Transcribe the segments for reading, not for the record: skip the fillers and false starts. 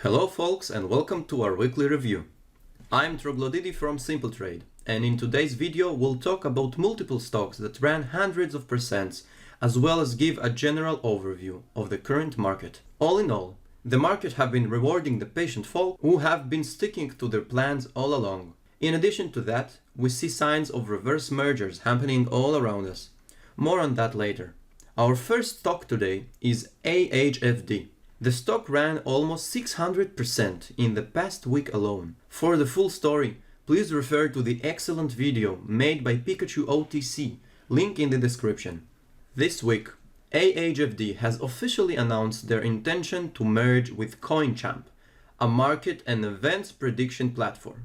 Hello folks and welcome to our weekly review. I'm Troglodyte from Simple Trade, and in today's video we'll talk about multiple stocks that ran hundreds of percents, as well as give a general overview of the current market. All in all, the market have been rewarding the patient folk who have been sticking to their plans all along. In addition to that, we see signs of reverse mergers happening all around us. More on that later. Our first stock today is AHFD. The stock ran almost 600% in the past week alone. For the full story, please refer to the excellent video made by Pikachu OTC, link in the description. This week, AHFD has officially announced their intention to merge with CoinChamp, a market and events prediction platform.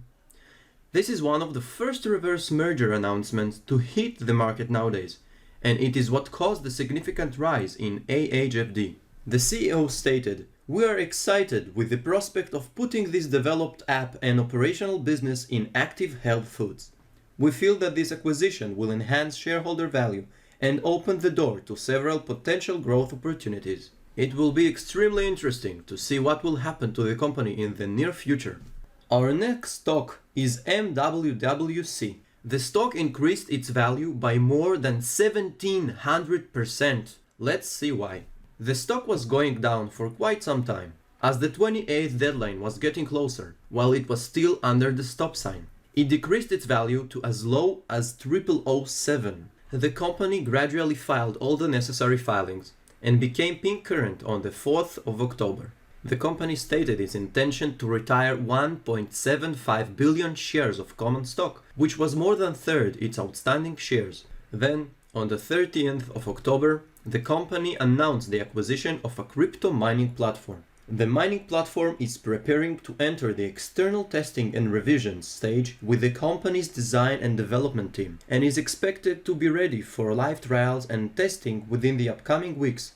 This is one of the first reverse merger announcements to hit the market nowadays, and it is what caused the significant rise in AHFD. The CEO stated, "We are excited with the prospect of putting this developed app and operational business in Active Health Foods. We feel that this acquisition will enhance shareholder value and open the door to several potential growth opportunities. It will be extremely interesting to see what will happen to the company in the near future." Our next stock is MWWC. The stock increased its value by more than 1700%. Let's see why. The stock was going down for quite some time, as the 28th deadline was getting closer, while it was still under the stop sign. It decreased its value to as low as 0007. The company gradually filed all the necessary filings and became pink current on the 4th of October. The company stated its intention to retire 1.75 billion shares of common stock, which was more than a third its outstanding shares. Then, on the 30th of October, the company announced the acquisition of a crypto mining platform. The mining platform is preparing to enter the external testing and revision stage with the company's design and development team, and is expected to be ready for live trials and testing within the upcoming weeks.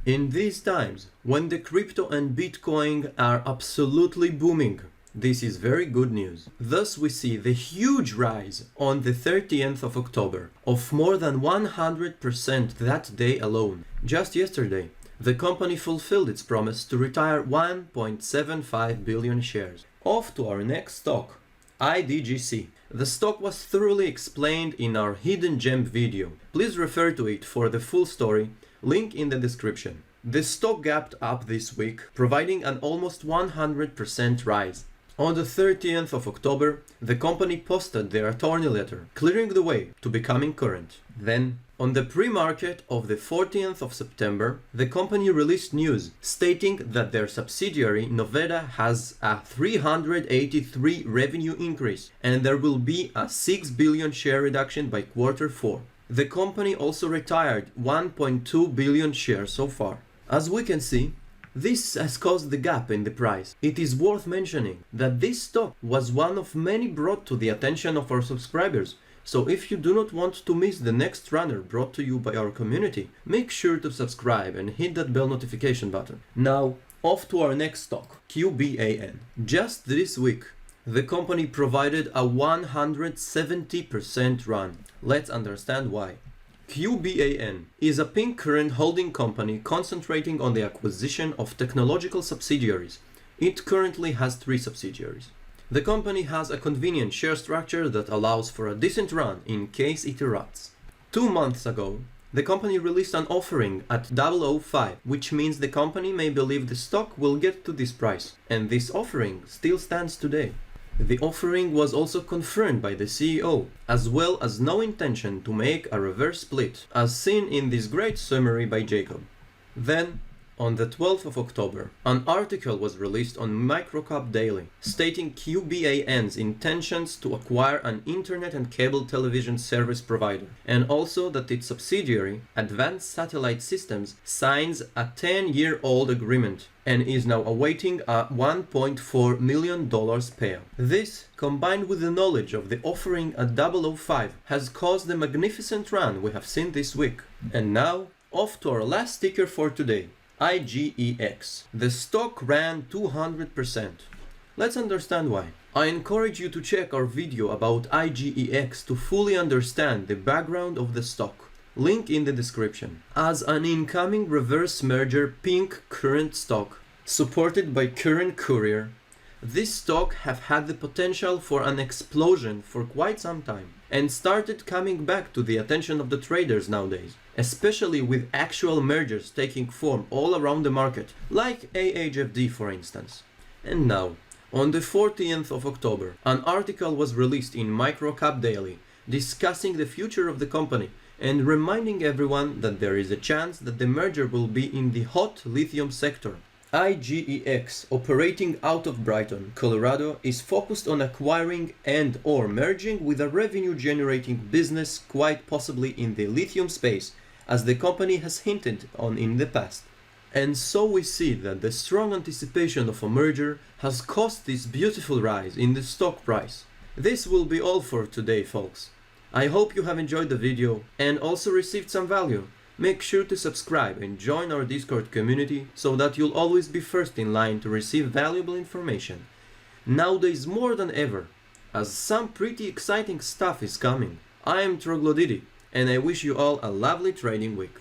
In these times, when the crypto and Bitcoin are absolutely booming, this is very good news. Thus we see the huge rise on the 30th of October of more than 100% that day alone. Just yesterday, the company fulfilled its promise to retire 1.75 billion shares. Off to our next stock, IDGC. The stock was thoroughly explained in our Hidden Gem video. Please refer to it for the full story, link in the description. The stock gapped up this week, providing an almost 100% rise. On the 30th of October, the company posted their attorney letter, clearing the way to becoming current. Then, on the pre-market of the 14th of September, the company released news stating that their subsidiary Noveda has a 383 revenue increase and there will be a 6 billion share reduction by Q4. The company also retired 1.2 billion shares so far. As we can see, this has caused the gap in the price. It is worth mentioning that this stock was one of many brought to the attention of our subscribers, so if you do not want to miss the next runner brought to you by our community, make sure to subscribe and hit that bell notification button. Now, off to our next stock, QBAN. Just this week, the company provided a 170% run. Let's understand why. QBAN is a pink current holding company concentrating on the acquisition of technological subsidiaries. It currently has 3 subsidiaries. The company has a convenient share structure that allows for a decent run in case it erupts. 2 months ago, the company released an offering at 005, which means the company may believe the stock will get to this price, and this offering still stands today. The offering was also confirmed by the CEO, as well as no intention to make a reverse split, as seen in this great summary by Jacob. Then, on the 12th of October, an article was released on Microcap Daily, stating QBAN's intentions to acquire an internet and cable television service provider, and also that its subsidiary, Advanced Satellite Systems, signs a 10-year-old agreement and is now awaiting a $1.4 million payout. This, combined with the knowledge of the offering at 005, has caused the magnificent run we have seen this week. And now, off to our last ticker for today, IGEX. The stock ran 200%. Let's understand why. I encourage you to check our video about IGEX to fully understand the background of the stock. Link in the description. As an incoming reverse merger pink current stock, Supported by current courier, this stock have had the potential for an explosion for quite some time and started coming back to the attention of the traders nowadays, especially with actual mergers taking form all around the market, like AHFD for instance. And now, on the 14th of October, an article was released in Microcap Daily discussing the future of the company and reminding everyone that there is a chance that the merger will be in the hot lithium sector. IGEX, operating out of Brighton, Colorado, is focused on acquiring and/or merging with a revenue-generating business, quite possibly in the lithium space, as the company has hinted on in the past. And so we see that the strong anticipation of a merger has caused this beautiful rise in the stock price. This will be all for today, folks. I hope you have enjoyed the video and also received some value. Make sure to subscribe and join our Discord community so that you'll always be first in line to receive valuable information. Nowadays more than ever, as some pretty exciting stuff is coming. I am Troglodyte, and I wish you all a lovely trading week.